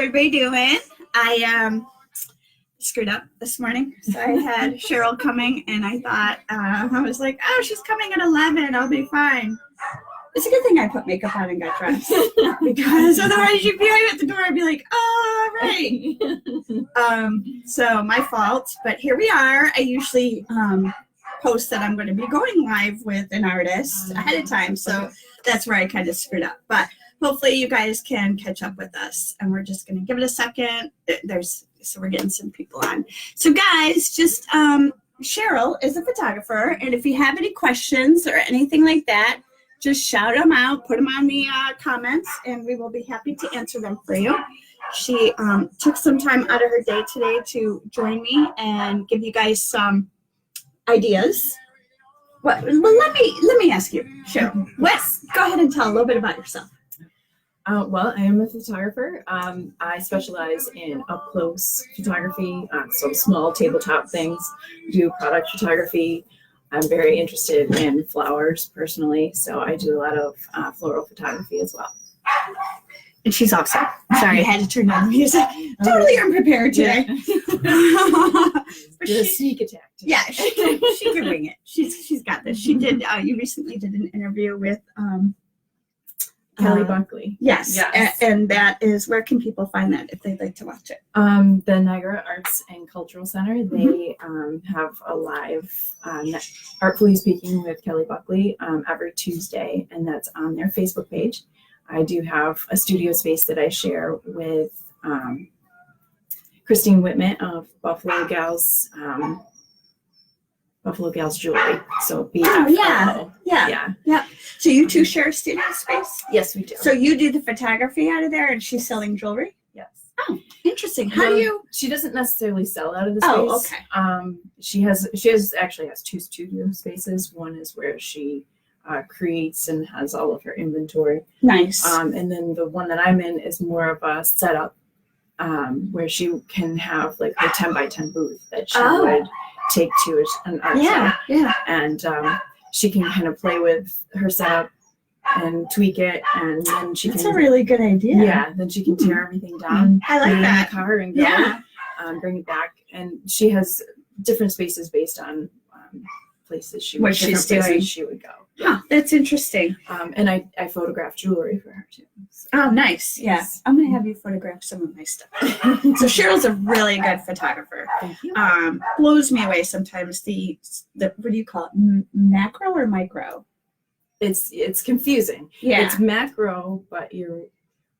everybody doing? I screwed up this morning. So I had Cheryl coming, and I thought, I was like, oh, she's coming at 11. I'll be fine. It's a good thing I put makeup on and got dressed. Because otherwise you'd be right at the door and be like, oh, all right. So my fault. But here we are. I usually post that I'm going to be going live with an artist ahead of time. So that's where I kind of screwed up. But hopefully you guys can catch up with us. And we're just going to give it a second. So we're getting some people on. So guys, just Cheryl is a photographer. And if you have any questions or anything like that, just shout them out, put them on the comments, and we will be happy to answer them for you. She took some time out of her day today to join me and give you guys some ideas. Well, let me ask you, Cheryl. Go ahead and tell a little bit about yourself. Well, I am a photographer. I specialize in up-close photography, so small tabletop things, do product photography. I'm very interested in flowers personally, so I do a lot of floral photography as well. And she's awesome. Sorry, I had to turn down the music. Totally unprepared today. But sneak attack today. Yeah, she can wing it. She's got this. She did. You recently did an interview with Kelly Buckley. Yes. And that is, where can people find that if they'd like to watch it? The Niagara Arts and Cultural Center, they have a live Artfully Speaking with Kelly Buckley every Tuesday, and that's on their Facebook page. I do have a studio space that I share with Christine Whitman of Buffalo Gals Jewelry. So BFLO. Yeah. So you two share a studio space? Yes, we do. So you do the photography out of there, and she's selling jewelry? Yes. Oh, interesting. How do you? She doesn't necessarily sell out of the space. Oh, okay. She actually has two studio spaces. One is where she creates and has all of her inventory. Nice. And then the one that I'm in is more of a setup where she can have like her 10 by 10 booth that she would take to an art show. Yeah. And she can kind of play with her setup and tweak it, and then she That's a really good idea. Yeah, then she can tear everything down. I like that. In the car and go, bring it back. And she has different spaces based on places she would go. Yeah, that's interesting. And I photograph jewelry for her too. So. Oh, nice. Yeah. I'm going to have you photograph some of my stuff. So Cheryl's a really good photographer. Thank you. Blows me away sometimes the what do you call it? Macro or micro? It's confusing. Yeah. It's macro, but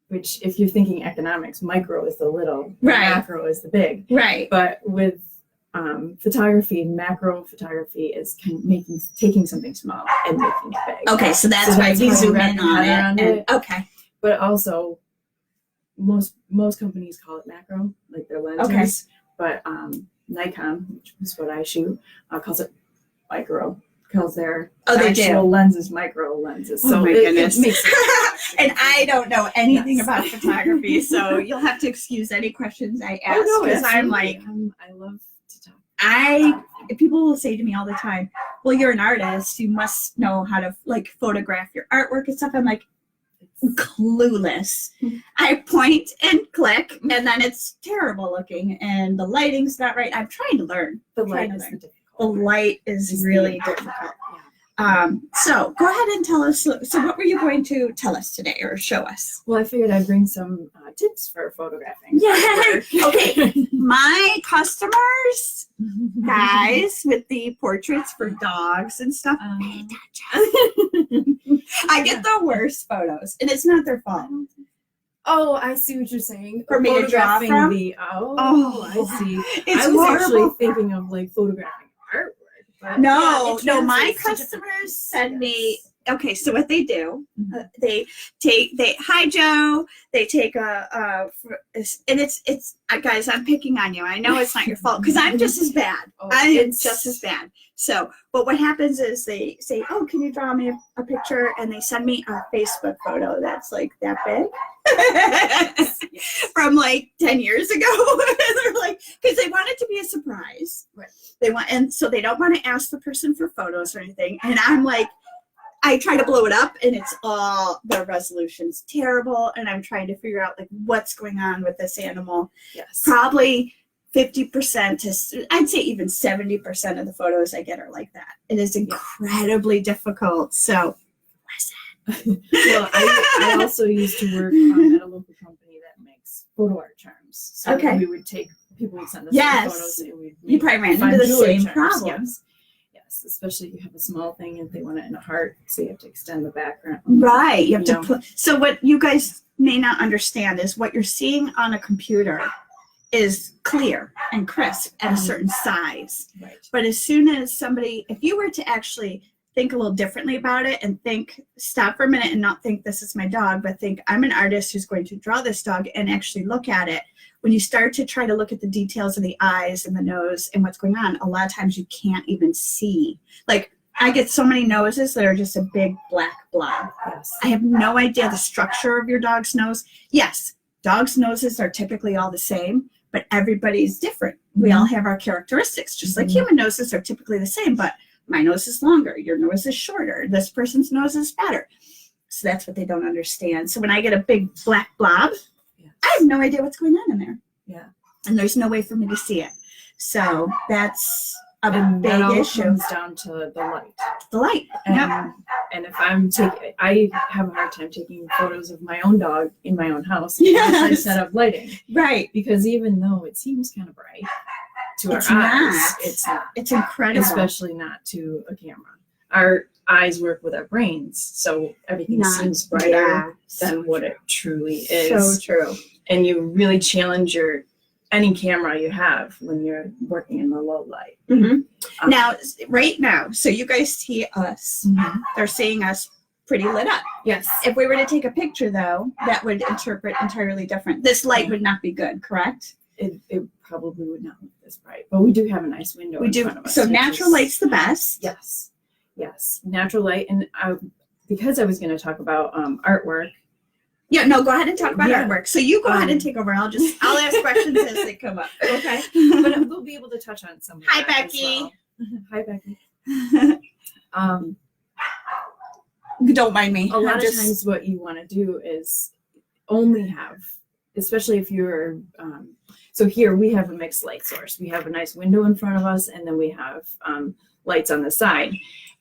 which if you're thinking economics, micro is the little, right. Macro is the big. Right. But with photography, macro photography is taking something small and making it big. Okay, so that's why we zoom in on it. Okay. But also, most companies call it macro, like their lenses. Okay. But Nikon, which is what I shoot, calls it micro. Calls their actual lenses micro lenses. So my goodness. It makes sense. And I don't know anything about photography, so you'll have to excuse any questions I ask, because I'm like, I love to talk. People will say to me all the time, well, you're an artist, you must know how to like photograph your artwork and stuff. I'm like, clueless. I point and click, and then it's terrible looking, and the lighting's not right. I'm trying to learn. The light is difficult. The light is really difficult. So go ahead and tell us. So what were you going to tell us today or show us? Well, I figured I'd bring some tips for photographing. Yay! Okay, my customers, guys, with the portraits for dogs and stuff, pay attention. I get the worst photos, and it's not their fault. Oh, I see what you're saying. For me to draw from? I see. It's I was horrible. actually thinking of like photographing artwork. But No, my customers send me. Okay, so what they do, they hi Joe. They take and it's guys. I'm picking on you. I know it's not your fault because I'm just as bad. I am just as bad. So, but what happens is they say, "Oh, can you draw me a picture?" And they send me a Facebook photo that's like that big. From like 10 years ago. They're like, because they want it to be a surprise. Right. And so they don't want to ask the person for photos or anything. And I'm like, I try to blow it up, and it's all the resolution's terrible, and I'm trying to figure out like what's going on with this animal. Yes. Probably 50% to, I'd say even 70% of the photos I get are like that. It is incredibly difficult. So, Well, I also used to work at a local company that makes photo art charms. So Okay. we would take, people would send us Yes. photos and we'd You probably ran find into the jewelry same charms. problem. Yes. Yes, especially if you have a small thing and they want it in a heart, so you have to extend the background. Right. You have You to know. put, so what you guys may not understand is what you're seeing on a computer is clear and crisp at a certain size. Right. But as soon as somebody, if you were to actually think a little differently about it and stop for a minute and not think this is my dog, but think I'm an artist who's going to draw this dog and actually look at it. When you start to try to look at the details of the eyes and the nose and what's going on, a lot of times you can't even see. Like I get so many noses that are just a big black blob. Yes. I have no idea the structure of your dog's nose. Yes, dogs' noses are typically all the same, but everybody's different. We all have our characteristics, just like human noses are typically the same, but my nose is longer, your nose is shorter, this person's nose is fatter. So that's what they don't understand. So when I get a big black blob, I have no idea what's going on in there. Yeah. And there's no way for me to see it. So that's a And that big all issue. comes down to the light. The light. And, Yep. and if I'm taking, I have a hard time taking photos of my own dog in my own house Yes. unless I set up lighting. Right. Because even though it seems kind of bright to It's our not. eyes, it's not. It's incredible. Especially not to a camera. Our eyes work with our brains, so everything Not- seems brighter yeah. than what it truly is. So true. And you really challenge any camera you have when you're working in the low light. Mm-hmm. Now, right now, so you guys see us. Mhm. They're seeing us pretty lit up. Yes. If we were to take a picture, though, that would interpret entirely different. This light would not be good, correct? It probably would not look this bright, but we do have a nice window We in do. front of us. So which natural is- light's the best. Yes, natural light. And because I was going to talk about artwork. Yeah, no, go ahead and talk about Yeah. artwork. So you go ahead and take over. I'll ask questions as they come up. Okay. But we'll be able to touch on some of Hi, that as Becky. well. Hi, Becky. Don't mind me. A lot I'm of times what you want to do is only have, especially if you're, so here we have a mixed light source. We have a nice window in front of us, and then we have lights on the side.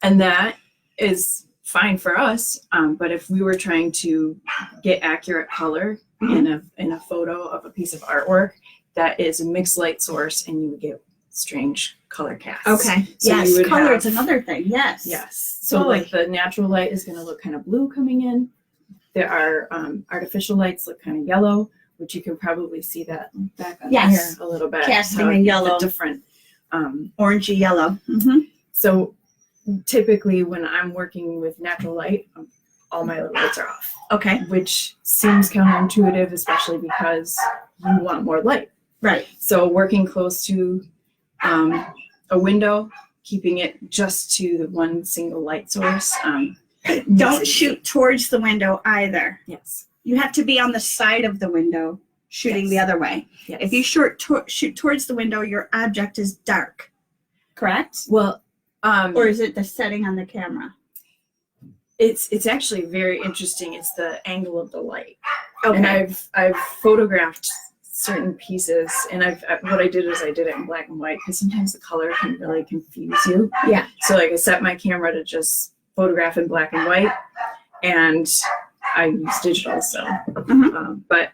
And that is fine for us. But if we were trying to get accurate color in a photo of a piece of artwork, that is a mixed light source, and you would get strange color casts. Okay. So yes, you would color have- is another thing. Yes. Yes. So Totally. like the natural light is going to look kind of blue coming in. There are artificial lights look kind of yellow, which you can probably see that back on Yes. here a little bit. Casting how in the yellow. different. Orangey yellow. Mm-hmm. So typically when I'm working with natural light, all my lights are off, Okay. which seems counterintuitive, especially because you want more light. Right. So working close to a window, keeping it just to the one single light source. Don't shoot towards the window either. Yes. You have to be on the side of the window, shooting the Yes. other way. Yes. If you shoot towards the window, your object is dark. Correct? Well, Or is it the setting on the camera? it's actually very interesting. It's the angle of the light. Okay. And I've photographed certain pieces, and what I did is I did it in black and white because sometimes the color can really confuse you. Yeah. So like I set my camera to just photograph in black and white, and I use digital. So, but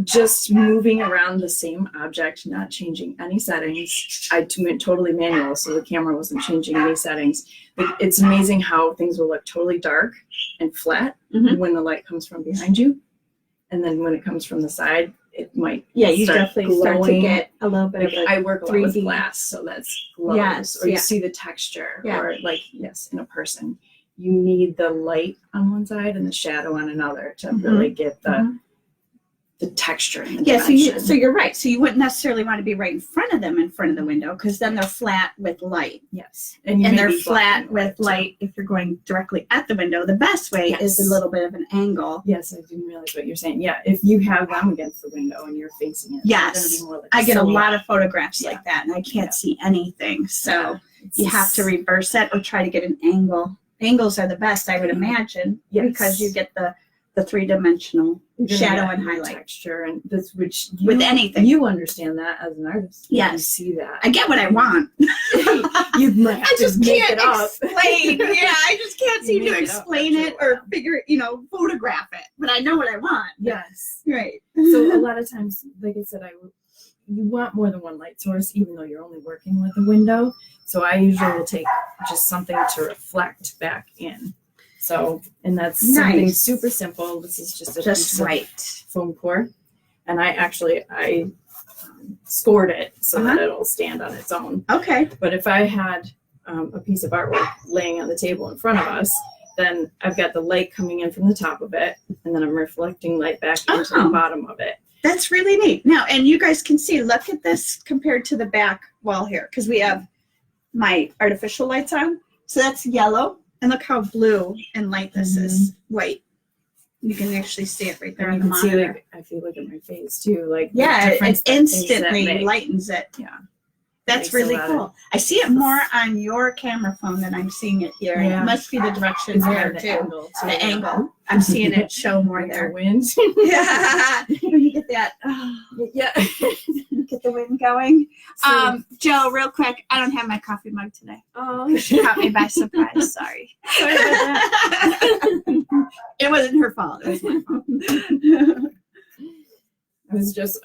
just moving around the same object, not changing any settings. I went totally manual, so the camera wasn't changing any settings. But it's amazing how things will look totally dark and flat Mhm. when the light comes from behind you, and then when it comes from the side, it might Yeah, you start definitely start to glowing. get a little bit Like of I work a lot with 3D. glass, so that's glows. Yes, Or you yeah. see the texture, Yeah. or like in a person, you need the light on one side and the shadow on another to Mhm. really get the Mhm. texture and the Yeah, dimension. so you're right. So you wouldn't necessarily want to be right in front of them in front of the window because then they're flat with light. Yes, you And may they're be flat blocking with light if you're going directly at the window. The best way is a Yes. little bit of an angle. Yes, I didn't realize what you're saying. Yeah, if you have them against the window and you're facing it, Yes. they're gonna be more like I get a silhouette. lot of photographs Yeah. like that and I can't Yeah. see anything. So It's you have to just- reverse it or try to get an angle angles are the best, I would imagine, Yes. because you get the three-dimensional shadow and highlight texture, and this which with anything. you understand that as an artist. Yes. You see that. I get what I want. You might have I to just make can't it up. explain. Yeah, I just can't seem to Make it up explain after it a or while. figure, photograph it. But I know what I want. Yes. Right. So a lot of times, like I said, you want more than one light source, even though you're only working with a window. So I usually will take just something to reflect back in. So, and that's something Nice. super simple. This is just a Just piece of right. foam core, and I scored it so that it'll stand on its own. Okay. But if I had a piece of artwork laying on the table in front of us, then I've got the light coming in from the top of it, and then I'm reflecting light back into the bottom of it. That's really neat. Now, and you guys can see, look at this compared to the back wall here, because we have my artificial lights on. So that's yellow. And look how blue and light this is. White. You can actually see it right there on And the you can see, monitor. like, I feel like in my face too, like the Yeah, difference it that things that instantly make. lightens it. Yeah. That's Makes a really lot cool. of- I see it more on your camera phone than I'm seeing it here. And Yeah. it must be the direction It's there the too. angle too. The angle. I'm seeing it show more Like the there. wind. Yeah. When you get that, Yeah. get the wind going. So, Joe, real quick, I don't have my coffee mug today. oh, She caught me by surprise. Sorry. sorry about that. It wasn't her fault. It was my fault.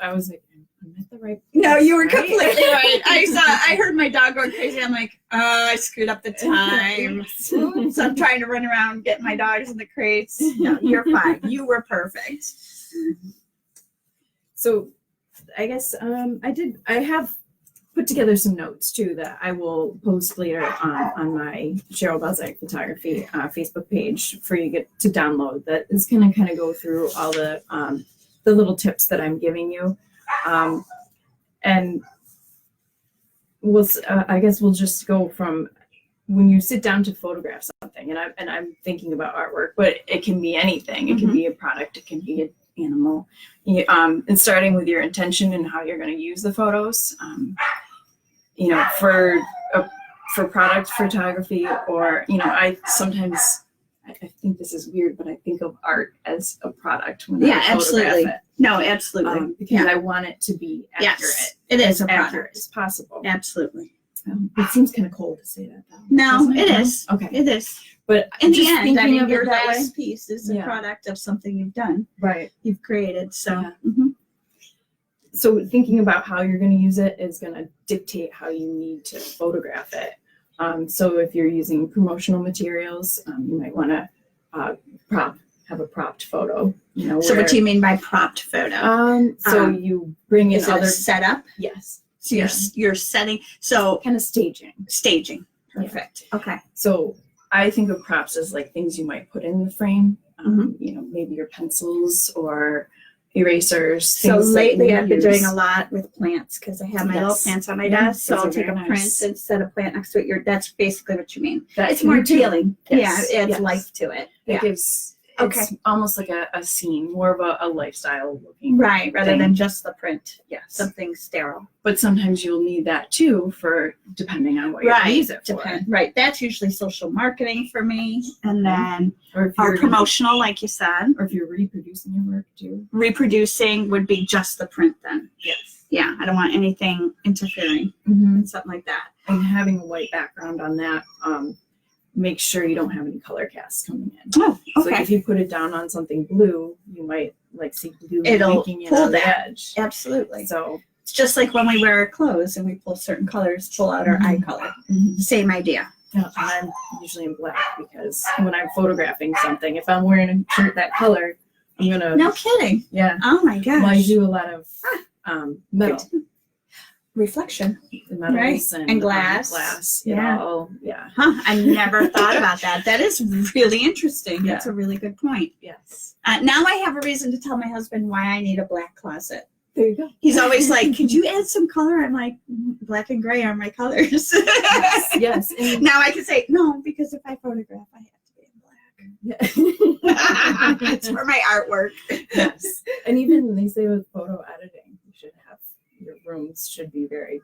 I was like, I'm at the right. No, you were right? completely right. I heard my dog going crazy. I'm like, oh, I screwed up the time. So I'm trying to run around, get my dogs in the crates. No, you're fine. You were perfect. So I guess I have put together some notes too that I will post later on my Cheryl Belczak photography Facebook page for you to download. That is going to kind of go through all the little tips that I'm giving you, and I guess we'll just go from when you sit down to photograph something, and I'm thinking about artwork, but it can be anything. It can be a product. It can be an animal. And starting with your intention and how you're going to use the photos. For product photography, or I sometimes I think this is weird, but I think of art as a product when I photograph absolutely. it. No, absolutely. Because I want it to be accurate. Yes, it is a accurate product. as possible. Absolutely. It seems kind of cold to say that, though. No, doesn't it No? is. Okay. It is. But In the just end, I thinking mean, of your it that way. last piece is a Yeah. product of something you've done, Right. you've created. So, Yeah. mhm. So thinking about how you're going to use it is going to dictate how you need to photograph it. So if you're using promotional materials, you might want to have a propped photo. So what do you mean by propped photo? You bring in Is it a other setup? yes, So you're setting, so kind of staging. staging. Yeah. Perfect. Okay. So I think of props as like things you might put in the frame. Maybe your pencils or erasers. So things that lately you I've been use. doing a lot with plants because I have my little Yes. plants on my Yeah, desk. So those I'll are take a very print nice. and set a plant next to it. That's basically what you mean. That It's can more be too. appealing. Yes, Yeah, it adds yes. life to it. It Yeah. gives Okay. it's almost like a scene, more of a lifestyle looking. Right, rather thing. than just the print. Yes. Something sterile. But sometimes you'll need that too for depending on what you're gonna use it for. Right. That's usually social marketing for me. And then Or if or you're promotional, like you said. or if you're reproducing your work too. Reproducing would be just the print then. Yes. Yeah, I don't want anything interfering Mm-hmm. and something like that. And having a white background on that, make sure you don't have any color casts coming in. Oh, So if you put it down on something blue, you might see blue It'll leaking in pull on the that. edge. Absolutely. So It's just like when we wear our clothes and we pull certain colors, pull out our eye color. Same idea. yeah, and I'm usually in black because when I'm photographing something, if I'm wearing a shirt that color, I'm gonna No kidding. yeah. Oh my gosh. Well, I do a lot of metal, Reflection. the metals Right. And glass. glass. Yeah. Yeah. Huh. I never thought about that. That is really interesting. Yeah. That's a really good point. Yes. Now I have a reason to tell my husband why I need a black closet. There you go. He's always like, could you add some color? I'm like, black and gray are my colors. Yes. And, Now I can say, no, because if I photograph, I have to be in black. yeah. It's for my artwork. Yes. And even they say with photo editing, you should have your rooms should be very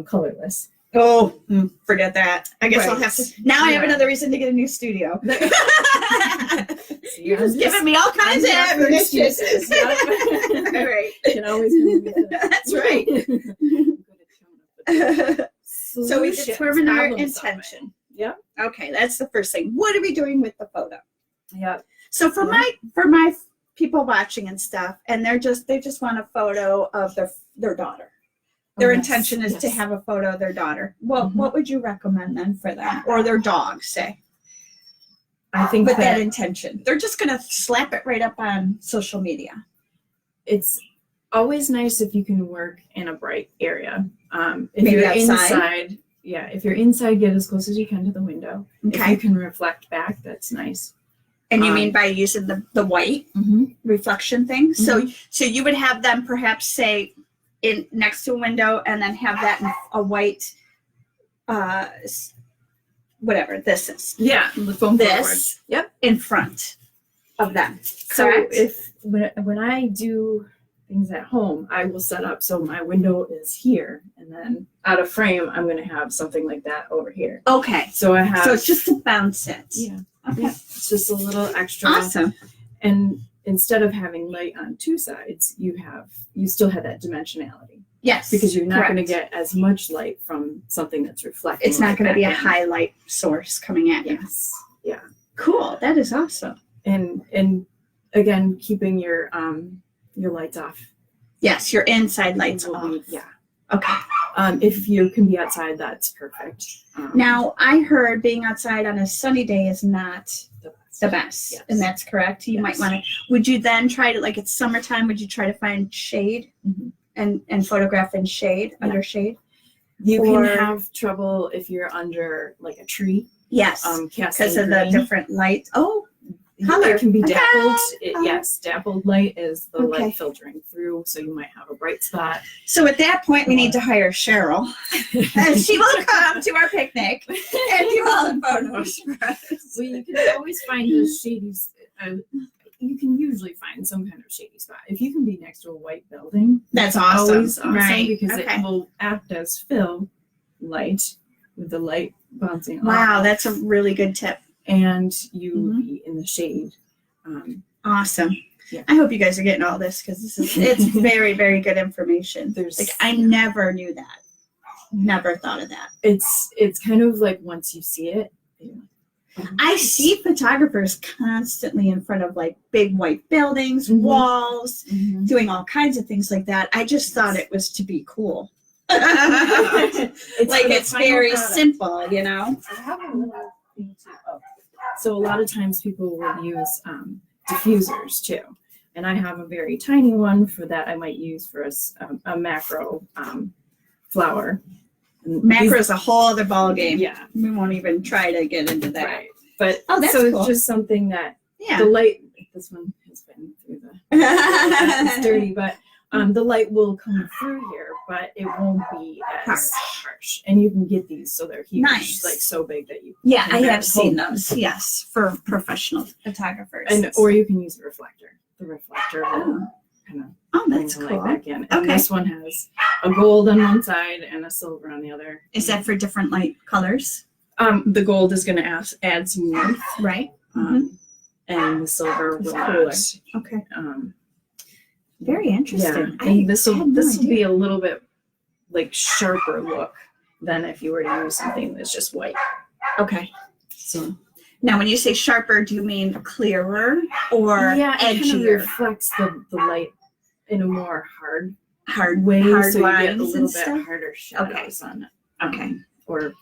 colorless. Oh, forget that. I guess I'll Right. have to. Now I have Yeah. another reason to get a new studio. See, You're just giving me all kinds of I'm here for ammunition. excuses. Yep. All right. Can always come with it. That's right. So we Solutions, determine our problem solving. intention. Yep. Okay, that's the first thing. What are we doing with the photo? Yep. So for my people watching and stuff, and they just want a photo of their daughter. Their intention is to have a photo of their daughter. Well, what would you recommend then for them, or their dog, say? I think With that intention, they're just gonna slap it right up on social media. it's always nice if you can work in a bright area. If Maybe you're outside. if you're inside, get as close as you can to the window. If Okay. you can reflect back, that's nice. And you mean by using the white reflection thing? So you would have them perhaps say in next to a window, and then have that in a white, whatever this is. Yeah, the phone This Yep. in front of them. So Correct? if when I do things at home, I will set up so my window is here, and then out of frame, I'm going to have something like that over here. Okay. So I have. So it's just to bounce it. Yeah. Okay. Yeah, it's just a little extra. Awesome. And instead of having light on two sides, you still have that dimensionality, Yes. because you're not going to correct. get as much light from something that's reflecting. It's not light going to be a back in. highlight source coming at you. Yes. Yeah. Cool. That is awesome. And again, keeping your lights off. Yes, your inside lights will off. be- yeah. Okay. If you can be outside, that's perfect. Now, I heard being outside on a sunny day is not the best. the best, Yes. and that's correct. You might Yes. want to. Would you then try to, like it's summertime? Would you try to find shade Mhm. and photograph in shade, Yeah. under shade? You Or- can have trouble if you're under like a tree. Yes, Casting because of the green. different light. Oh, color. It can be Okay. dappled. Color. Yes, dappled light is the Okay. light filtering through, so you might have a bright spot. so at that point, we need to hire Cheryl, and she will come to our picnic and do all the photos for us. Well, you can always find a shady. You can usually find some kind of shady spot if you can be next to a white building. That's awesome. Always awesome, Right. because Okay. it will act as fill light with the light bouncing Wow, off, that's a really good tip. and you will Mhm. be in the shade. Awesome. Yeah. I hope you guys are getting all this because it's very, very good information. There's I never knew that. Never thought of that. it's kind of like once you see it. I see photographers constantly in front of like big white buildings, Mhm. walls, Mhm. doing all kinds of things like that. I just thought it was to be cool. It's Like for the it's final very product. simple, you know? I have a little thing too. Oh. So a lot of times people will use diffusers too, and I have a very tiny one for that. I might use for a macro flower. And Macro is a whole other ball game. yeah, We won't even try to get into that. right. But Oh, that's so cool. it's just something that the Yeah. light. This one has been through the. It's dirty, but the light will come through here, but it won't be as harsh. And you can get these, so they're huge, Nice. like so big that you. Yeah, can I grab have seen hold of. those. Yes, for professional photographers. And or you can use a reflector. The reflector will kind of Oh, bring that's the cool. light back in. And Okay. this one has a gold on one side and a silver on the other. Is that for different light colors? The gold is going to add some warmth, Right. and the silver It's will cooler. not. Okay. Um, Very yeah, interesting. and this had will no be idea. a little bit like sharper look than if you were to use something that's just white. Okay. So Now, when you say sharper, do you mean clearer or yeah, it kind of edgier? reflects the light in a more Hard way, hard so you get a lines little and bit stuff? harder shadows on it. Okay. Or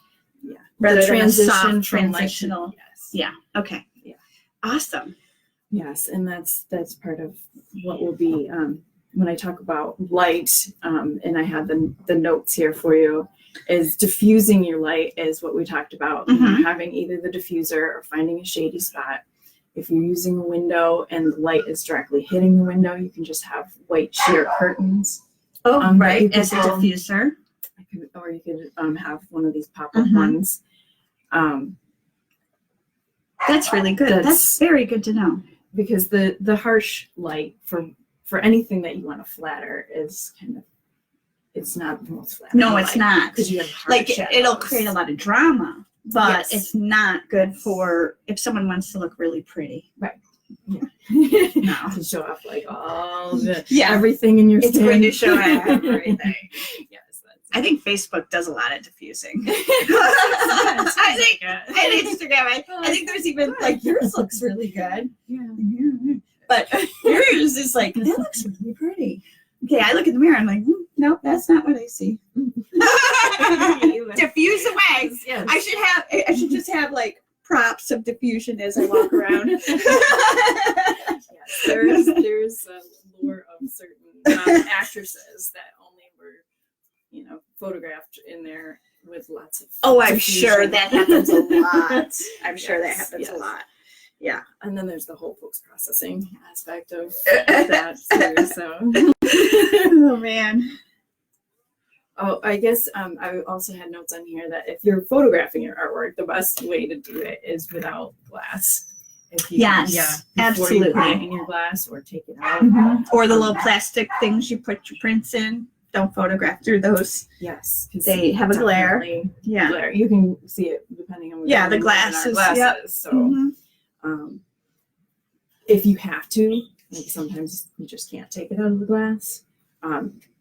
Rather the than a transition soft from transitional. light. Yes. Yeah. Okay. Yeah. Awesome. Yes, and that's part of what will be when I talk about light, and I have the notes here for you. Is diffusing your light is what we talked about. Mhm. Having either the diffuser or finding a shady spot. If you're using a window and the light is directly hitting the window, you can just have white sheer curtains. Oh, that you right. could As a pull. diffuser. Or you could have one of these pop-up Mhm. ones. That's really good. That's That's- very good to know. Because the harsh light for anything that you want to flatter is kind of it's not the most flattering. No, it's not. Because you have hard Like shadows. it'll create a lot of drama, but Yes. it's not good for if someone wants to look really pretty. Yeah. No. To show off like all the Yeah. everything in your It's skin. going to show everything. Yes. I think Facebook does a lot of diffusing. I I think, and Instagram, I think there's even like yours looks really good. Yeah. But yours is like, that looks really pretty. Okay, I look in the mirror, I'm like, nope, that's not what I see. Diffuse away. Yes. I should just have like props of diffusion as I walk around. Yes, there's a lure of certain actresses that only were, photographed in there with lots of. Oh, I'm diffusion. sure that happens a lot. I'm sure that Yes, happens yes. a lot. Yeah. And then there's the whole post-processing aspect of that too. So, Oh man. oh, I guess I also had notes on here that if you're photographing your artwork, the best way to do it is without glass. If you Yes, before you put it absolutely. in your glass or take it out. Or the little plastic things you put your prints in. Don't photograph through those. Yes, 'cause They have a glare. definitely Yeah. glare. You can see it depending on what Yeah, the we're doing in our glasses, glasses. yep. So, Mhm. if you have to, like sometimes you just can't take it out of the glass.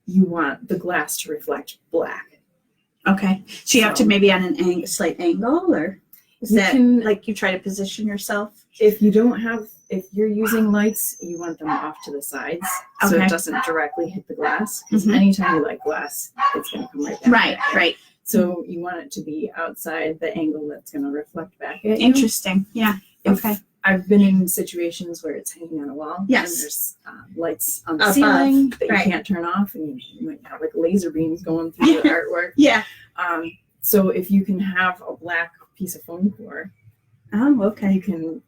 You want the glass to reflect black. Okay. So you have to So- maybe on an slight angle, or is You that can- like you try to position yourself? If you're using lights, you want them off to the sides so Okay. it doesn't directly hit the glass. Because Mhm. anytime you light glass, it's going to come right back. Right, at you. right. So you want it to be outside the angle that's going to reflect back at you. Interesting. Yeah. If- Okay. I've been in situations where it's hanging on a wall. Yes. And there's lights on the Above, ceiling that right. you can't turn off, and you might have like laser beams going through the artwork. Yeah. So if you can have a black piece of foam core, Oh, okay. you can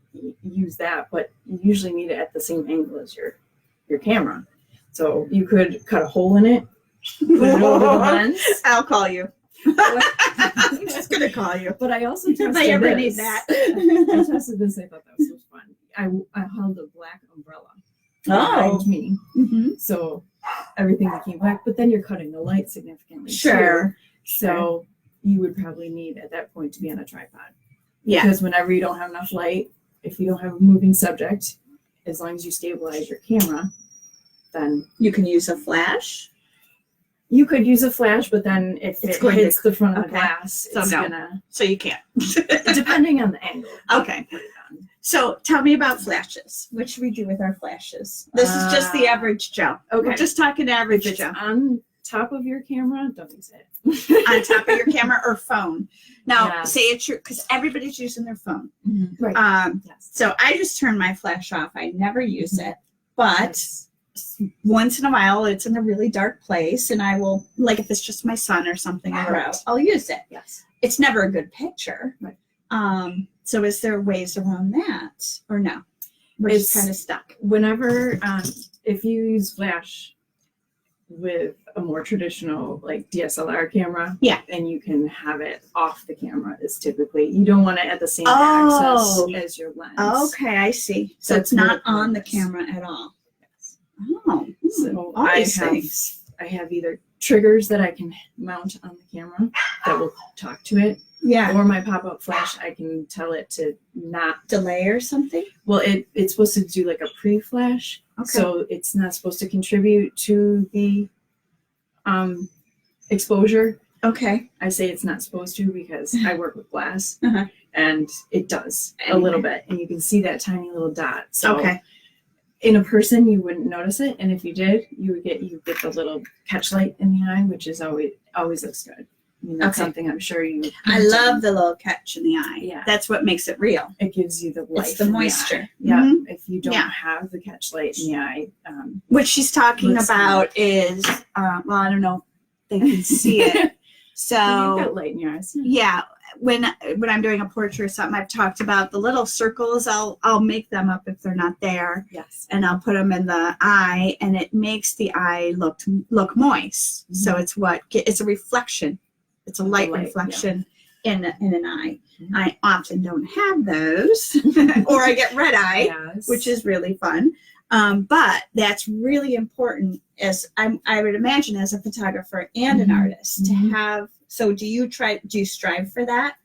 use that, but you usually need it at the same angle as your camera. So you could cut a hole in it, put it over the lens. I'll call you. I'm just gonna call you But I also tested if I ever this. need that. I tested this. I thought that was so fun. I held a black umbrella behind me, Mhm. so everything became black. But then you're cutting the light significantly. Sure. too. So you would probably need at that point to be on a tripod. Yeah. Because whenever you don't have enough light, if you don't have a moving subject, as long as you stabilize your camera, then You can use a flash. you could use a flash. But then if It's it going to- hits the front of the okay. glass, So it's no. gonna So you can't. depending on the angle. you Okay. can put it on. So tell me about flashes. What should we do with our flashes? This is just the average Joe. Okay. We're just talking average If it's Joe. on top of your camera, don't use it. On top of your camera or phone. Now, Yeah. say it's your, because everybody's using their phone. Right. Yes. So I just turn my flash off. I never use Mhm. it, but Yes. once in a while it's in a really dark place, and I will, like if it's just my son or something, and we're Right. out, I'll use it. Yes. It's never a good picture. Right. So is there ways around that, or no? We're just It's- kind of stuck. Whenever, if you use flash with a more traditional like DSLR camera, Yeah. and you can have it off the camera, is typically you don't want it at the same Oh. access as your lens. Okay, I see. So That's it's not more on the purpose. camera at all. Yes. Oh, So all I these have things. I have either triggers that I can mount on the camera that will talk to it, Yeah. or my pop-up flash, I can tell it to not. Delay or something. Well, it's supposed to do like a pre-flash, Okay. so it's not supposed to contribute to the exposure. Okay. I say it's not supposed to because I work with glass, Uh-huh. and it does a Anyway. little bit, and you can see that tiny little dot. So Okay. in a person, you wouldn't notice it, and if you did, you would get the little catch light in the eye, which is always looks good. I mean, that's Okay. something I'm sure you. I love the little catch in the eye. Yeah. That's what makes it real. It gives you the life. It's the in moisture. eye. Yeah. Mhm. If you don't Yeah. have the catch light in the eye, What she's talking Listen. about is, well, I don't know if they can see it. So you've got light in your eyes. yeah, when I'm doing a portrait or something, I've talked about the little circles. I'll make them up if they're not there, Yes. and I'll put them in the eye, and it makes the eye look moist. So it's a reflection. It's a light light, reflection in an eye. Mhm. I often don't have those, or I get red eye, Yes. which is really fun. But that's really important as I would imagine as a photographer and an artist to have. So do you strive for that?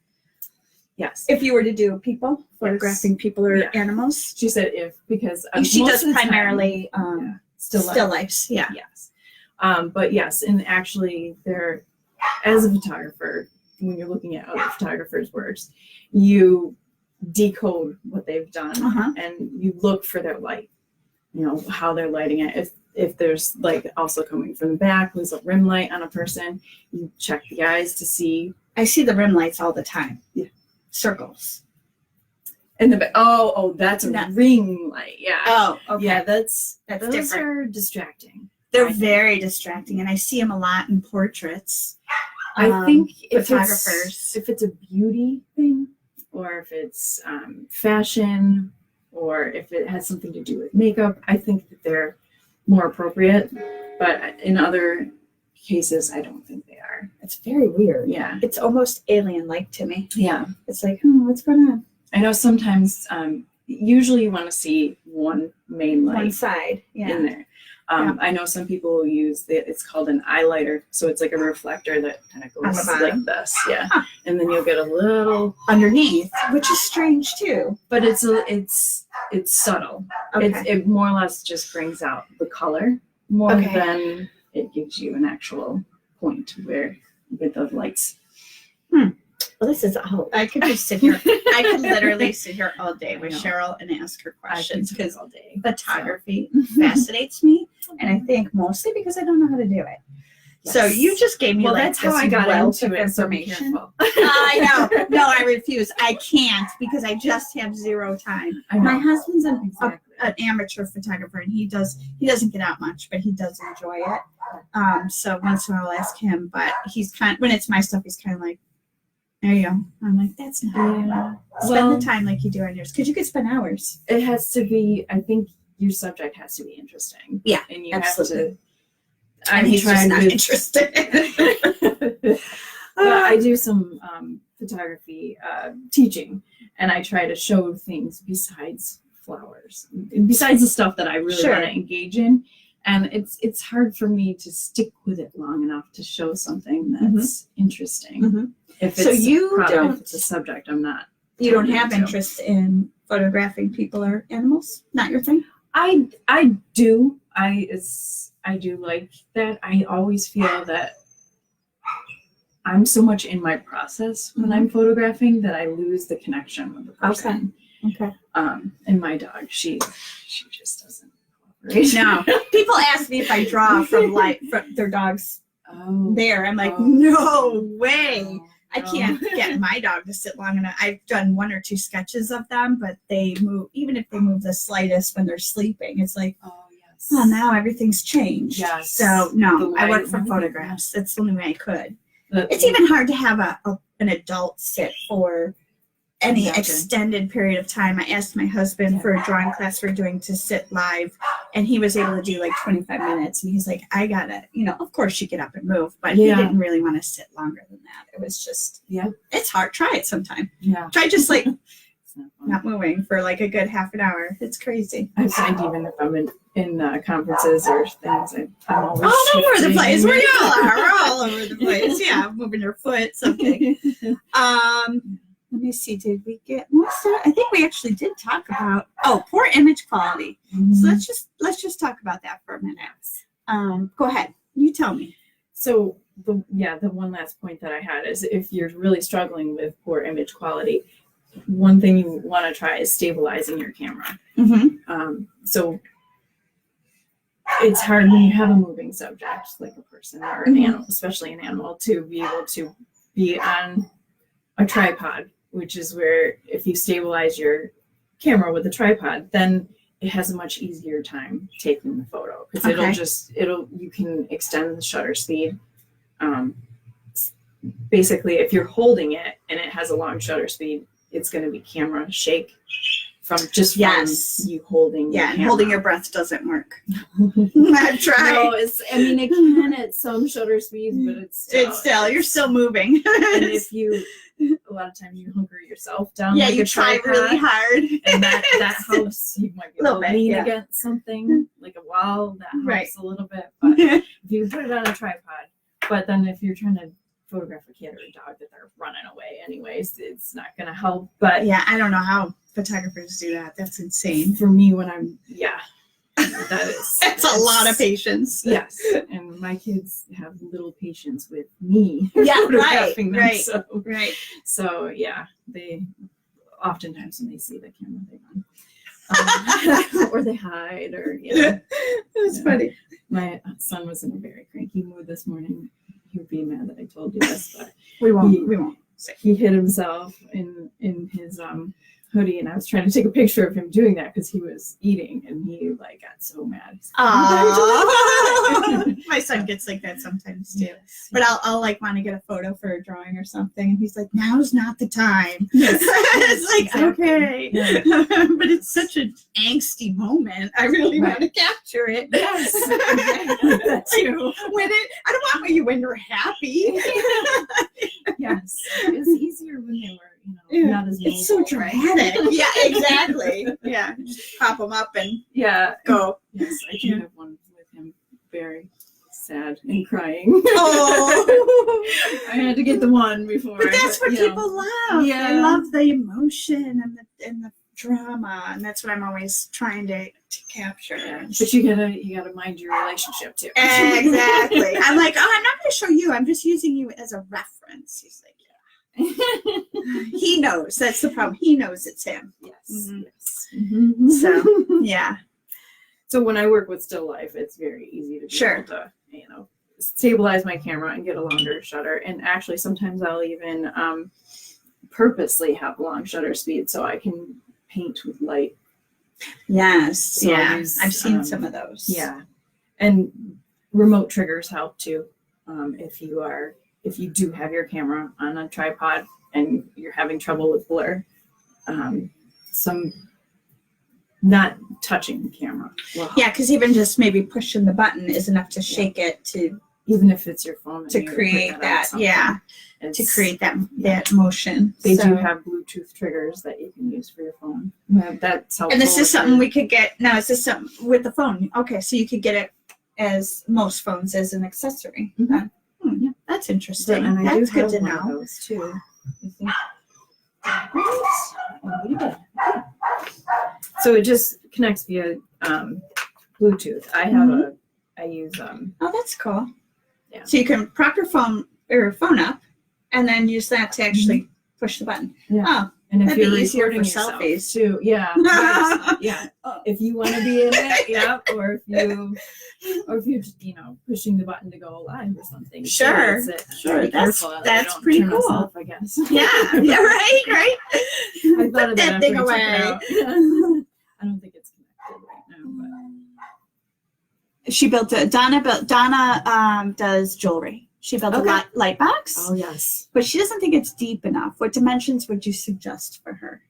Yes. If you were to do people, photographing people or animals? She said because she most does of the time, primarily still lifes. Yeah. Yes. But yes, and actually there, as a photographer, when you're looking at other photographers' works, you decode what they've done and you look for their light, how they're lighting it. If there's light also coming from the back, there's a rim light on a person, you check the eyes to see. I see the rim lights all the time. Yeah. Circles. And that's a ring light. Yeah. Oh, okay. Yeah, those different. Are distracting. They're very distracting, and I see them a lot in portraits. I think if photographers, if it's a beauty thing, or if it's fashion, or if it has something to do with makeup, I think that they're more appropriate. But in other cases, I don't think they are. It's very weird. Yeah. It's almost alien-like to me. Yeah. It's like, what's going on? I know sometimes, usually you want to see one main light one side in there. I know some people use it's called an eyelighter, so it's like a reflector that kind of goes like this, and then you'll get a little underneath, which is strange too. But it's subtle. Okay. It more or less just brings out the color more than it gives you an actual point with the lights. Well, this is I could just sit here. I could literally sit here all day with Cheryl and ask her questions because photography fascinates me, and I think mostly because I don't know how to do it. Yes. So you just gave me that's how I got into it. Information. So I know. No, I refuse. I can't because I just have zero time. My husband's an amateur photographer, and he doesn't get out much, but he does enjoy it. So once in a while I'll ask him, but he's when it's my stuff, he's kind of like, there you go. I'm like, that's not spend the time like you do on yours, because you could spend hours. It has to be. I think your subject has to be interesting. Yeah, and you absolutely. have to. And he's just not interested. I do some photography teaching, and I try to show things besides flowers, besides the stuff that I really want to engage in. And it's hard for me to stick with it long enough to show something that's interesting. If it's if it's a subject, I'm not. You don't have interest in photographing people or animals? Not your thing? I do. I do like that. I always feel that I'm so much in my process when I'm photographing that I lose the connection with the person. Okay. And my dog, she just doesn't cooperate. No. People ask me if I draw from their dogs there. I'm like, no way. I can't get my dog to sit long enough. I've done one or two sketches of them, but they move, even if they move the slightest when they're sleeping, it's like, oh, now everything's changed. Yes. So no, I went for photographs. That's the only way I could. It's even hard to have an adult sit for any extended period of time. I asked my husband for a drawing class we're doing to sit live, and he was able to do like 25 minutes. And he's like, I gotta, of course you get up and move, but he didn't really want to sit longer than that. It was just, it's hard. Try it sometime. Yeah. Try just like not moving for like a good half an hour. It's crazy. I find even if I'm in conferences or things, I'm always all over the place. We all are. We're all over the place. Yeah, moving your foot, something. Let me see. Did we get most of it? I think we actually did talk about poor image quality. So let's just talk about that for a minute. Go ahead. You tell me. So the one last point that I had is if you're really struggling with poor image quality, one thing you want to try is stabilizing your camera. So it's hard when you have a moving subject like a person or an animal, especially an animal, to be able to be on a tripod, which is where if you stabilize your camera with a tripod, then it has a much easier time taking the photo because you can extend the shutter speed. Basically, if you're holding it and it has a long shutter speed, it's going to be camera shake from you holding your camera. Holding your breath doesn't work. I've tried. No, it can at some shutter speeds, but it's still you're still moving. And if you a lot of times you hunker yourself down. Yeah, like you a try tripod, really hard. and that helps. You might be able Little to bit, lean yeah. against something like a wall. That helps Right. a little bit. But if you put it on a tripod, but then if you're trying to photograph a kid or a dog that they're running away anyways, it's not going to help. But Yeah, I don't know how photographers do that. That's insane. for me, when I'm that is That's a lot of patience. Yes, and my kids have little patience with me. Yeah, photographing them, right. So, So yeah, they oftentimes when they see the camera, they run, or they hide, or That's funny. My son was in a very cranky mood this morning. He would be mad that I told you this, but We won't. he hid himself in his hoodie, and I was trying to take a picture of him doing that because he was eating, and he like got so mad. Aww. My son gets like that sometimes too. Yes. But I'll like want to get a photo for a drawing or something, and he's like, "Now's not the time." Yes. It's like, Exactly. okay, Yeah. but it's such an angsty moment. I really want to capture it. Yes. That too. When I don't want you when you're happy. Yes, it's easier when they were, not as It's so mobile, right? dramatic. Yeah, exactly. Yeah, just pop them up and Yeah. go. Yes, I do have one with him very sad and crying. Oh, I had to get the one before. but that's what people love. Yeah. They love the emotion and the drama, and that's what I'm always trying to capture. But you gotta mind your relationship too. Exactly. I'm like, I'm not going to show you. I'm just using you as a reference. He's like, he knows. That's the problem. He knows it's him. Yes. Mhm. Yes. Mm-hmm. So, yeah. So when I work with still life, it's very easy to be Sure. able to, stabilize my camera and get a longer shutter. And actually, sometimes I'll even purposely have long shutter speed so I can paint with light. Yes. So I yeah. use, I've seen some of those. Yeah, and remote triggers help too. If you do have your camera on a tripod and you're having trouble with blur, some not touching the camera will help. Yeah, because even just maybe pushing the button is enough to shake it to Even if it's your phone. to and you're create putting it on that. something, Yeah, to it's- create that motion. They So- do have Bluetooth triggers that you can use for your phone. That's helpful. And this is if something you're- we could get. Now, is this something with the phone? Okay, so you could get it as most phones as an accessory. Mhm. Yeah, that's interesting. And I That's do good have to one of know. those too. I think. So it just connects via Bluetooth. I use Oh, that's cool. Yeah. So you can prop your phone up, and then use that to actually push the button. Yeah. Oh, and if that'd you're be easier recording for yourself selfies. too, yeah, yes, yeah. Oh. If you want to be in it, yeah, or if you're just pushing the button to go live or something. Sure, So it's, sure, be that's- careful that I that's don't pretty turn cool. myself, I guess. Yeah, yeah, right. I thought Put of that after thing we took it away. out. I don't think it's connected right now, but She built a Donna does jewelry. She built Okay. a light box, oh yes. but she doesn't think it's deep enough. What dimensions would you suggest for her?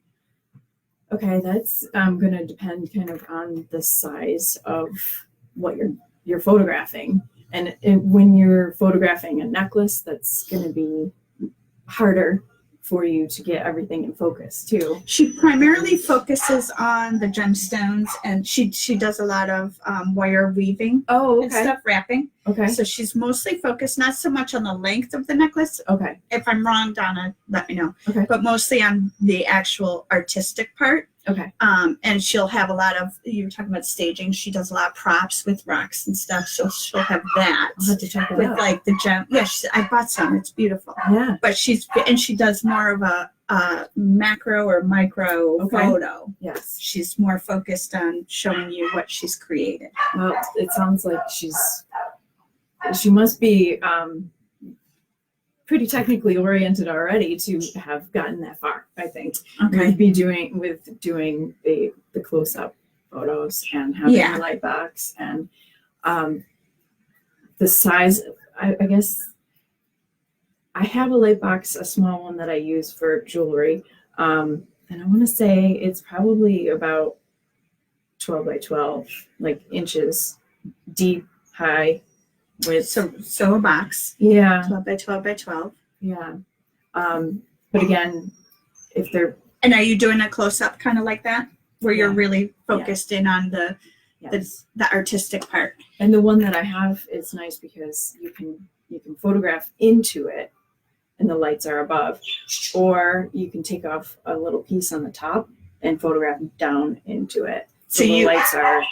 Okay, that's going to depend kind of on the size of what you're photographing, and when you're photographing a necklace, that's going to be harder for you to get everything in focus too. She primarily focuses on the gemstones, and she does a lot of wire weaving Oh, and stuff, wrapping. Okay. So she's mostly focused not so much on the length of the necklace. Okay. If I'm wrong, Donna, let me know. Okay. But mostly on the actual artistic part. Okay. And she'll have a lot of, you were talking about staging, she does a lot of props with rocks and stuff, so she'll have that I'll have to check it with out. like the gem. Yeah, I bought some, it's beautiful. Yeah. But she does more of a macro or micro Okay. photo. Yes. She's more focused on showing you what she's created. Well, it sounds like she must be pretty technically oriented already to have gotten that far, I think. With doing the close up photos and having Yeah. the light box and the size. I guess I have a light box, a small one that I use for jewelry, and I want to say it's probably about 12 by 12, like inches deep, high, with So a box, yeah. 12 by 12 by 12. Yeah. But again, if they're And are you doing a close up kind of like that, where you're Yeah. really focused in on the yes. the artistic part? And the one that I have is nice because you can photograph into it and the lights are above, or you can take off a little piece on the top and photograph down into it. So the lights are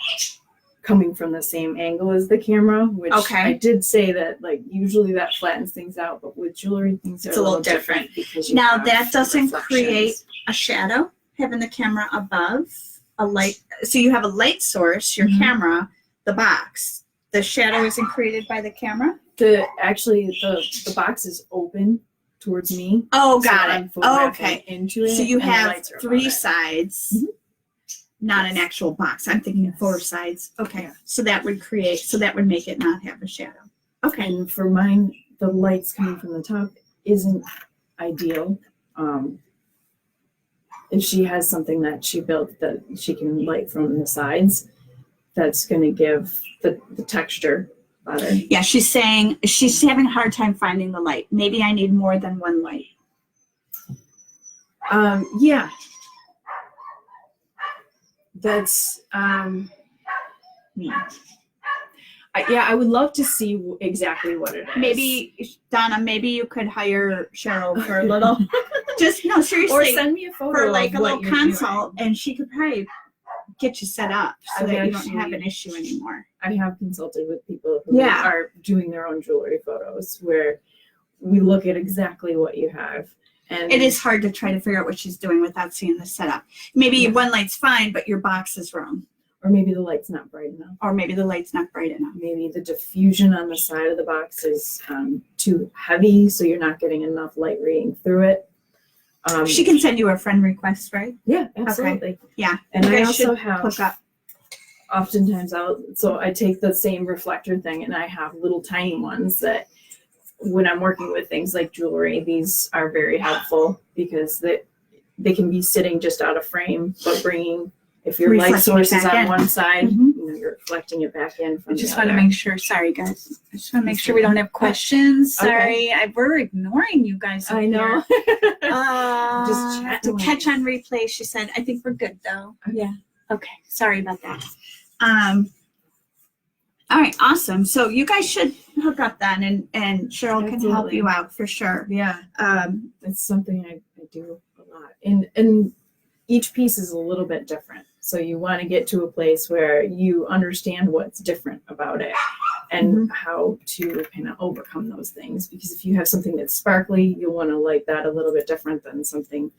coming from the same angle as the camera, which Okay. I did say that like usually that flattens things out, but with jewelry things It's are a little different. because you Now have that doesn't reflections. create a shadow, having the camera above a light. So you have a light source, your Mhm. camera, the box. The shadow isn't created by the camera? The box is open towards me. Oh, so got I'm it. photographing Okay. into it. So you and the have lights are above 3 it. sides, Mhm. not an Yes. actual box. I'm thinking Yes. 4 sides. Okay. Yeah. So that would make it not have a shadow. Okay. And for mine, the lights coming from the top isn't ideal. If she has something that she built that she can light from the sides, that's going to give the texture better. Yeah, she's saying she's having a hard time finding the light. Maybe I need more than one light. Yeah. That's I would love to see exactly what it is. Maybe Donna, maybe you could hire Cheryl for a little. Just no, seriously. or send me a photo for like of a what little you're consult, doing. and she could probably get you set up so I've that you don't have actually- an issue anymore. I have consulted with people who Yeah. are doing their own jewelry photos where we look at exactly what you have. And It is hard to try to figure out what she's doing without seeing the setup. Maybe Yeah. one light's fine, but your box is wrong. or maybe the light's not bright enough. Or maybe the light's not bright enough. Maybe the diffusion on the side of the box is too heavy, so you're not getting enough light reading through it. She can send you a friend request, right? Yeah, absolutely. Yeah. And You I guys also should have hook up. oftentimes so I take the same reflector thing and I have little tiny ones that when I'm working with things like jewelry, these are very helpful because they can be sitting just out of frame, but if your light Reflecting it source is back on in. one side, Mhm. you're reflecting it back in I from just the want to other. make sure. Sorry, guys. I just want to make sure we don't have questions. Okay. Sorry, we're ignoring you guys. up I know. here. Just chat to away. catch on replay. She said, "I think we're good, though." Yeah. Okay. Sorry about that. All right. Awesome. So you guys should hook up then, and Cheryl can help Absolutely. you out for sure. Yeah. Um, It's something I do a lot. And each piece is a little bit different. So you want to get to a place where you understand what's different about it and how to kind of overcome those things. Because if you have something that's sparkly, you'll want to light that a little bit different than something,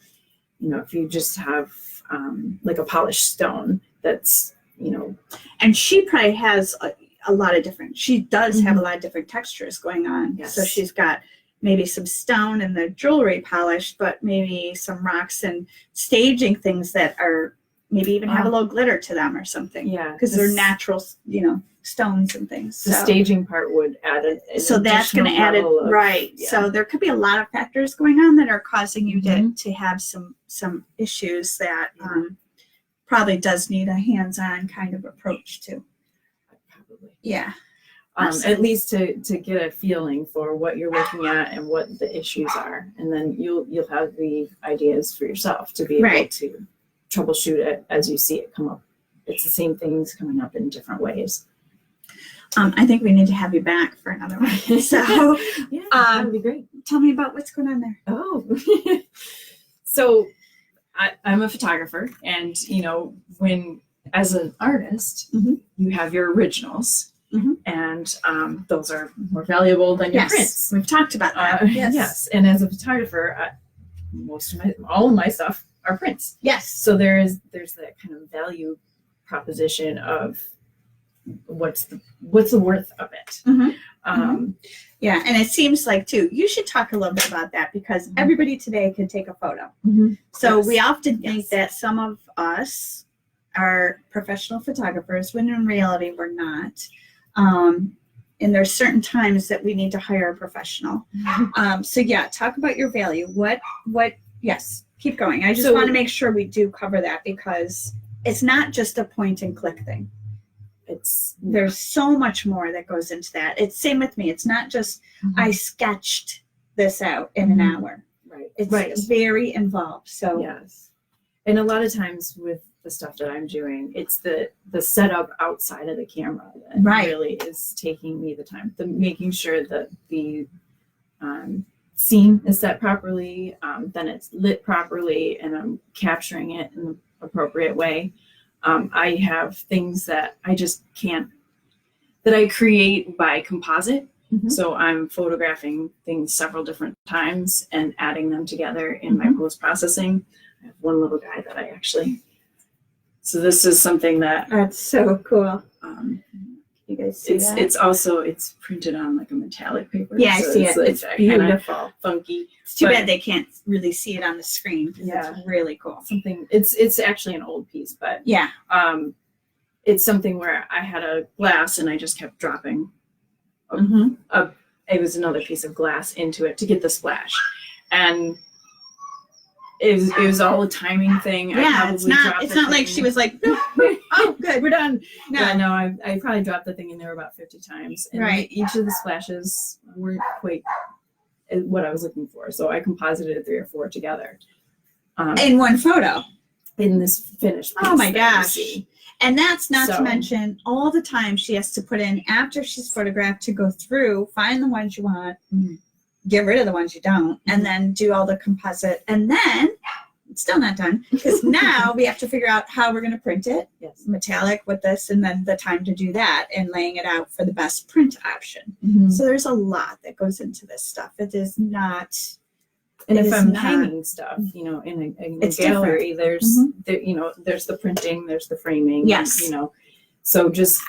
if you just have like a polished stone that's, and she probably has a lot of different. She does have a lot of different textures going on. Yes. So she's got maybe some stone and the jewelry polished, but maybe some rocks and staging things that are maybe even have a little glitter to them or something. yeah. Because they're natural, stones and things. The staging part would add an So that's going to additional add it, level of- right. yeah. So there could be a lot of factors going on that are causing you Mhm. to have some issues that Yeah. probably does need a hands-on kind of approach to. Probably. Yeah. Awesome. At least to get a feeling for what you're looking at and what the issues are, and then you'll have the ideas for yourself to be able Right. to troubleshoot it as you see it come up. It's the same things coming up in different ways. I think we need to have you back for another one. So Yeah, that would be great. tell me about what's going on there. Oh, so I'm a photographer, and when as an artist, Mhm. you have your originals. Mhm. And those are more valuable than your Yes, prints. we've talked about that. Yes. And as a photographer, all of my stuff are prints. Yes. So there's that kind of value proposition of what's the worth of it. Mhm. Yeah, and it seems like too. You should talk a little bit about that because everybody today can take a photo. So Yes. we often think Yes. that some of us are professional photographers when in reality we're not. And there's certain times that we need to hire a professional. So yeah, talk about your value. Yes, keep going. I just So- want to make sure we do cover that because it's not just a point and click thing. There's so much more that goes into that. It's same with me. It's not just I sketched this out in an hour. Right. It's Right. very involved. So Yes. And a lot of times with the stuff that I'm doing, it's the setup outside of the camera that Right. really is taking me the time. The making sure that the scene is set properly, then it's lit properly, and I'm capturing it in the appropriate way. I have things that I just can't, that I create by composite. Mhm. So I'm photographing things several different times and adding them together in my post processing. I have one little guy that I actually, so this is something that that's so cool. You guys see that? it's also, it's printed on like a metallic paper. Yeah, I so see it. like It's that kinda beautiful. funky. It's too but- bad they can't really see it on the screen. 'Cause Yeah. It's really cool. Something, it's actually an old piece, but Yeah. it's something where I had a glass and I just kept dropping. Mm-hmm. It was another piece of glass into it to get the splash, and it was all a timing thing. Yeah, it's not like she was like, oh, good, we're done. No, Yeah, no, I probably dropped the thing in there about 50 times, and Right. each of the splashes weren't quite what I was looking for, so I composited 3 or 4 together in one photo. in this finished piece. Oh my that you gosh. see. And that's not to So- mention all the time she has to put in after she's photographed to go through, find the ones you want, Mhm. get rid of the ones you don't, Mhm. and then do all the composite. And then it's still not done because now we have to figure out how we're going to print it, Yes. metallic with this, and then the time to do that and laying it out for the best print option. Mhm. So there's a lot that goes into this stuff. It is not. And It if is I'm not- hanging stuff, in a It's gallery, there's Mhm. there's the printing, there's the framing. Yes. So just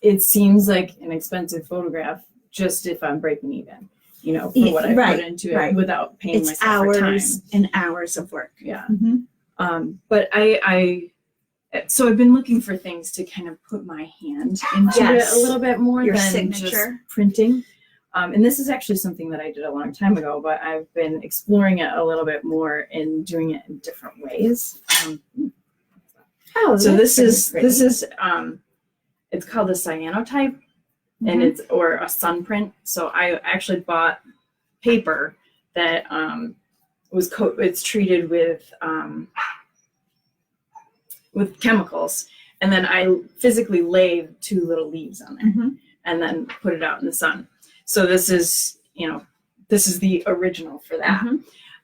it seems like an expensive photograph just if I'm breaking even, for Yeah, what I right, put into it right. without paying It's myself for time. hours and hours of work. Yeah. Mhm. But so I've been looking for things to kind of put my hand into Yes. it a little bit more Your than just signature. printing. And this is actually something that I did a long time ago, but I've been exploring it a little bit more and doing it in different ways. Oh, So that's this pretty. is it's called a cyanotype, and Mhm. or a sun print. So I actually bought paper that it's treated with chemicals, and then I physically laid 2 little leaves on there Mhm. and then put it out in the sun. So this is the original for that.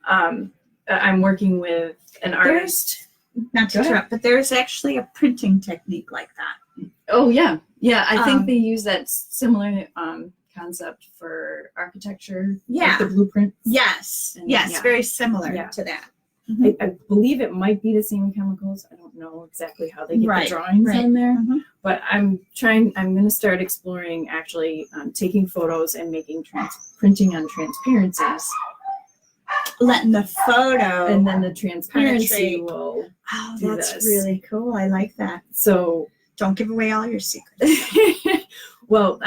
Mhm. I'm working with an artist. Not to Go ahead. interrupt, but there's actually a printing technique like that. Oh yeah. I think Um, they use that similar concept for architecture. Yeah. like the blueprint. Yes, And- yes, yeah. very similar Yeah. to that. I believe it might be the same chemicals. I don't know exactly how they get Right, the drawings right. on there, Mhm. but I'm going to start exploring actually taking photos and making printing on transparencies, Letting the photo. and then the transparency Penetrate. will. Oh, do that's this. really cool. I like that. So, Don't give away all your secrets. well,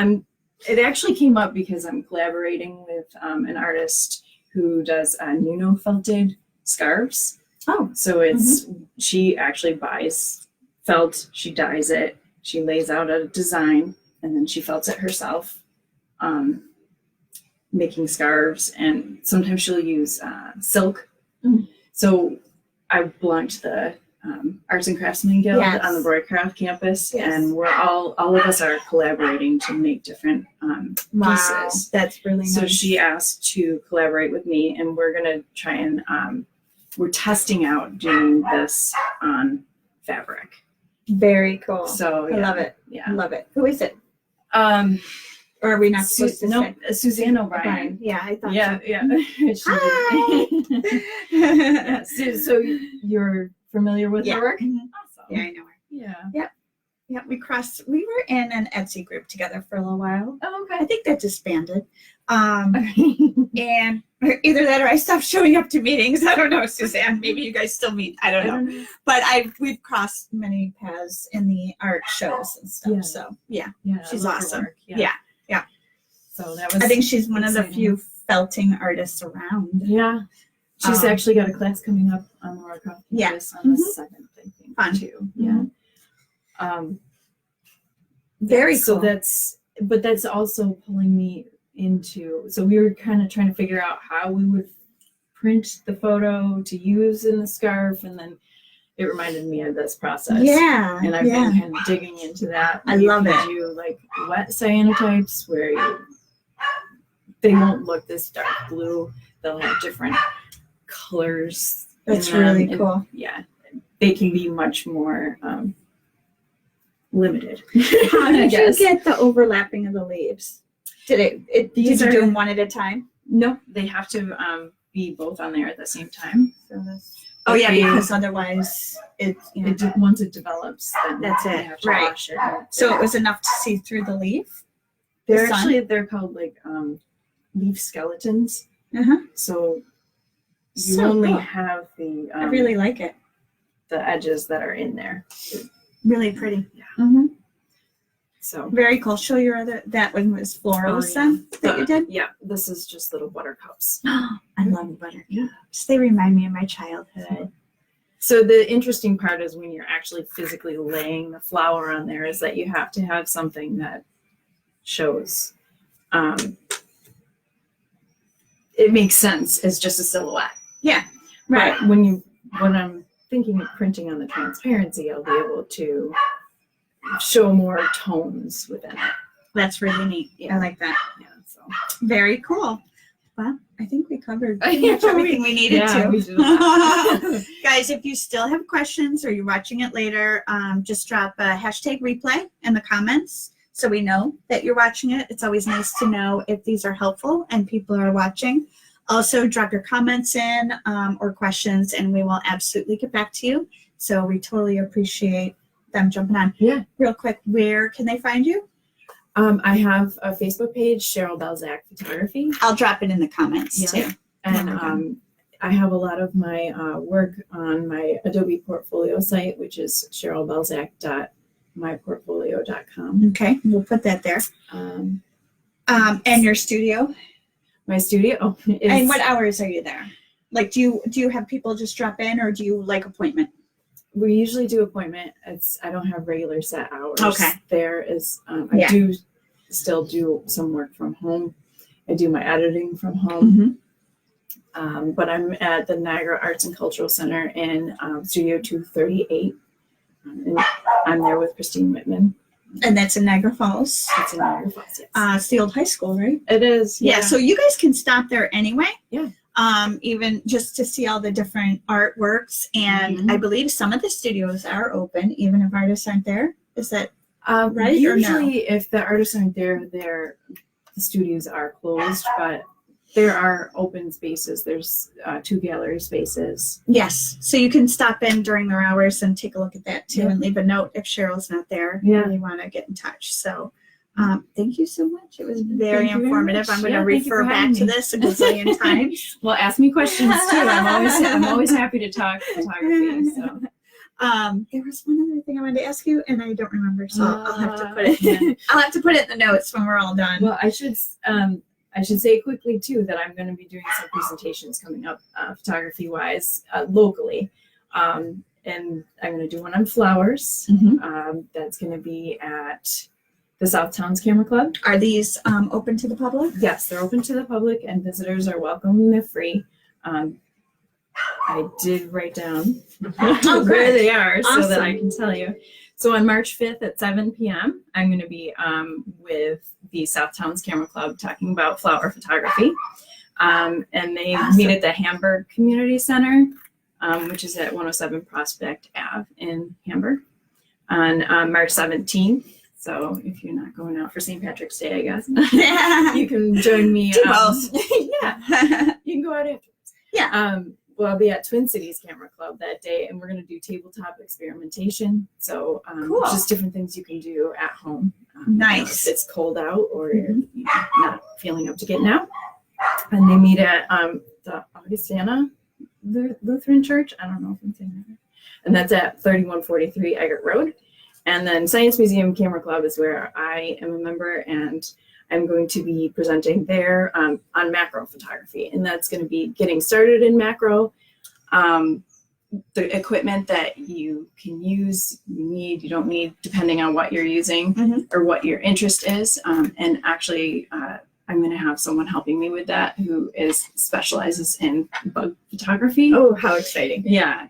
it actually came up because I'm collaborating with an artist who does Nuno felted scarves. Oh, So she actually buys felt, she dyes it, she lays out a design, and then she felts it herself, making scarves. And sometimes she'll use silk. Mm. So I belong to the Arts and Craftsmen Guild Yes. on the Roycroft campus, Yes. and we're all of us are collaborating to make different wow. pieces. That's really So nice. she asked to collaborate with me, and we're gonna try and we're testing out doing this on fabric. Very cool. So I love it. I Yeah. love it. Who is it? Um, Or are we not supposed to say? Suzanne O'Brien. Yeah, I thought Yeah, so. yeah. She Hi. did. Yeah. So you're familiar with Yeah. her work? Mhm. Awesome. Yeah, I know her. Yeah. Yeah, we were in an Etsy group together for a little while. Oh, I okay. think that disbanded. And either that or I stopped showing up to meetings. I don't know, Suzanne. Maybe you guys still meet. I don't know. But we've crossed many paths in the art shows and stuff. Yeah. So yeah, Yeah, I she's love her awesome. work. Yeah. So that was. I think she's one of the exciting. few felting artists around. Yeah. She's actually got a class coming up on the Roycroft Yeah. campus on the Mhm. 7th, I think. Fun. Too. Yeah. Very So cool. that's also pulling me into. So we were kind of trying to figure out how we would print the photo to use in the scarf, and then it reminded me of this process. Yeah. And I've been kind of digging into that. I love it. You do like wet cyanotypes where they won't look this dark blue. They'll have different colors. That's in them, really and, cool. yeah, they can be much more limited. How did you guess. get the overlapping of the leaves? Did you do them one at a time? No, they have to be both on there at the same time. So oh yeah, because otherwise once it develops, then that's you it. have to Right. wash it. So it was enough to see through the leaf. They're called like leaf skeletons. Uh-huh. So you So only cool. have the I really like it. the edges that are in there. Really pretty. Yeah. Mm-hmm. So Very cool. Show your other. That one was florals then that you did. Yeah, this is just little buttercups. I love buttercups. They remind me of my childhood. So the interesting part is when you're actually physically laying the flower on there is that you have to have something that shows. It makes sense as just a silhouette. Yeah. Right. But when I'm thinking of printing on the transparency, I'll be able to show more tones within it. That's really neat. I like that. Yeah. So Very cool. Well, I think we covered pretty much everything we needed to. we did. Guys, if you still have questions or you're watching it later, just drop a hashtag replay in the comments so we know that you're watching it. It's always nice to know if these are helpful and people are watching. Also, drop your comments in or questions, and we will absolutely get back to you. So we totally appreciate them jumping on. Yeah. Real quick, where can they find you? I have a Facebook page, Cheryl Belczak Photography. I'll drop it in the comments too. And I have a lot of my work on my Adobe portfolio site, which is cherylbelczak.myportfolio.com. Okay, we'll put that there. And your studio. My studio is. And what hours are you there? Like, do you have people just drop in, or do you like appointment? We usually do appointment. I don't have regular set hours. Okay. There is. I do still do some work from home. I do my editing from home. Mm-hmm. But I'm at the Niagara Arts and Cultural Center in Studio 238. And I'm there with Christine Whitman. And that's in Niagara Falls. It's in Niagara Falls, yes. It's the old high school, right? It is. Yeah. So you guys can stop there anyway. Yeah. Even just to see all the different artworks. And I believe some of the studios are open, even if artists aren't there. Is that right? Usually, if the artists aren't there, the studios are closed, but there are open spaces. There's 2 gallery spaces. Yes. So you can stop in during their hours and take a look at that too, and leave a note if Cheryl's not there. Yeah. And you want to get in touch. So thank you so much. It was very informative. I'm going to thank you refer for back having to me. this a gazillion times. Well, ask me questions too. I'm always happy to talk photography. So. There was one other thing I wanted to ask you, and I don't remember, so I'll have to put it. Yeah. I'll have to put it in the notes when we're all done. Well, I should say quickly too that I'm going to be doing some presentations coming up, photography-wise, locally, and I'm going to do one on flowers. That's going to be at the South Towns Camera Club. Are these open to the public? Yes, they're open to the public, and visitors are welcome, and they're free. I did write down where they are so that I can tell you. So on March 5th at 7 p.m., I'm going to be with the South Towns Camera Club talking about flower photography. And they meet at the Hamburg Community Center, which is at 107 Prospect Ave in Hamburg on March 17th. So if you're not going out for St. Patrick's Day, I guess, you can join me. Do both. Yeah, you can go out afterwards. Yeah. Well, I'll be at Twin Cities Camera Club that day, and we're going to do tabletop experimentation. So cool. Just different things you can do at home. Nice. If it's cold out or you're not feeling up to getting out. And they meet at the Augustana Lutheran Church. I don't know if I'm saying that. And that's at 3143 Eggert Road. And then Science Museum Camera Club is where I am a member, and I'm going to be presenting there on macro photography, and that's going to be getting started in macro. The equipment that you can use, you don't need, depending on what you're using or what your interest is. And actually, I I'm going to have someone helping me with that who specializes in bug photography. Oh, how exciting. Yeah.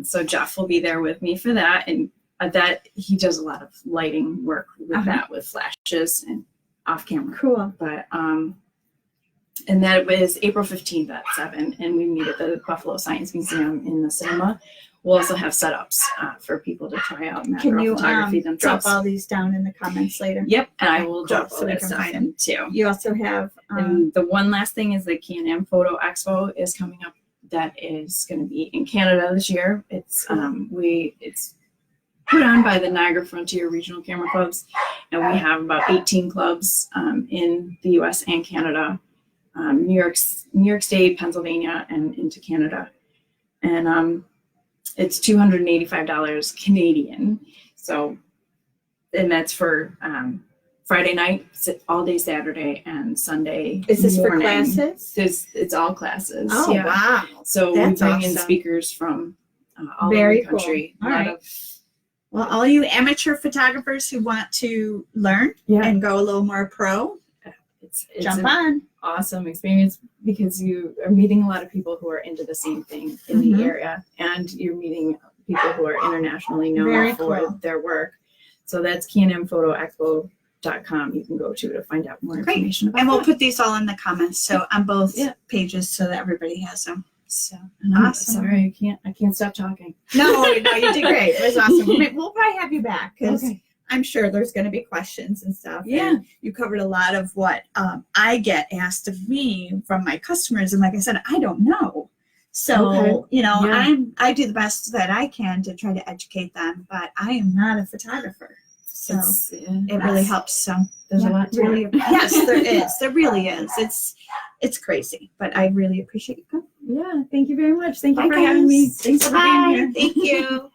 So Jeff will be there with me for that. And that he does a lot of lighting work with that, with flashes and off camera. Cool. But, and that was April 15th at 7, and we meet at the Buffalo Science Museum in the cinema. We'll also have setups for people to try out Can you photography drop themselves. all these down in the comments later? Yep, and I will drop Cool, all so we that can stuff find in too. You also have And the one last thing is the Can-Am Photo Expo is coming up. That is going to be in Canada this year. It's it's put on by the Niagara Frontier Regional Camera Clubs, and we have about 18 clubs in the U.S. and Canada, New York State, Pennsylvania, and into Canada. And it's $285 Canadian. So, and that's for Friday night, all day Saturday, and Sunday. Is this morning. for classes? It's all classes. Oh, yeah. wow. So That's we bring in awesome. speakers from all Very over the country. cool. A All lot right. of Well, all you amateur photographers who want to learn and go a little more pro, it's jump an on. awesome experience because you are meeting a lot of people who are into the same thing in Mhm. the area, and you're meeting people who are internationally known Very for cool. their work. So that's canmphotoexpo.com. You can go to find out more Great. information about And we'll that. put these all in the comments, so on both Yeah. pages, so that everybody has them. So And I'm awesome. sorry, I can't stop talking. no, you did great. It was awesome. We'll probably have you back because Okay. I'm sure there's going to be questions and stuff. Yeah. And you covered a lot of what I get asked of me from my customers, and like I said, I don't know. So Okay. Yeah. I do the best that I can to try to educate them, but I am not a photographer. So it really helps. So There's a yeah, lot to really, it. yes, there is. There really is. It's crazy, but I really appreciate you coming. Yeah, thank you very much. Thank you Bye, for having me. guys. Thanks for Bye. being here. Thank you.